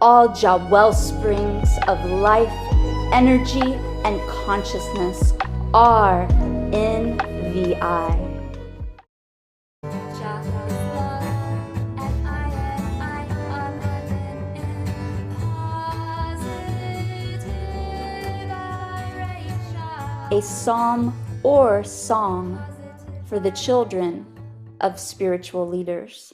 All Jah wellsprings of life, energy, and consciousness are in the I. Jah is love, and I are living in positive vibration. A psalm or song for the children of spiritual leaders.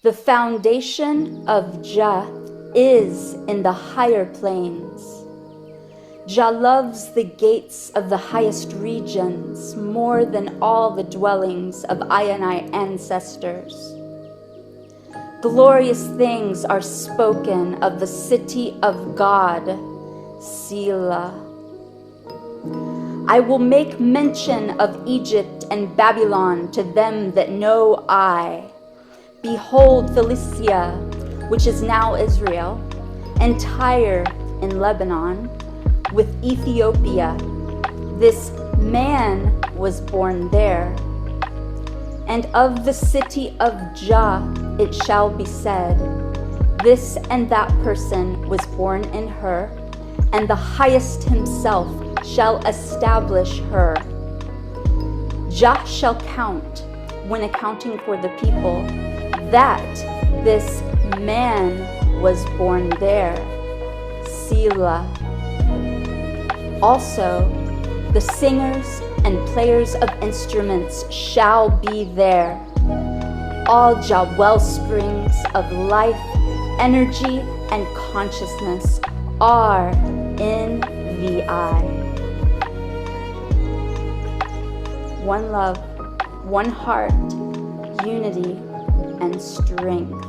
The foundation of Jah is in the higher planes. Jah loves the gates of the highest regions more than all the dwellings of I ancestors. Glorious things are spoken of the city of God, Sila. I will make mention of Egypt and Babylon to them that know I. Behold Philistia, which is now Israel, and Tyre in Lebanon, with Ethiopia. This man was born there. And of the city of Jah it shall be said, this and that person was born in her, and the highest himself shall establish her. Jah shall count, when accounting for the people, that this man was born there, Selah. Also, the singers and players of instruments shall be there. All Jah wellsprings of life, energy, and consciousness are in the I. One love, one heart, unity, and strength.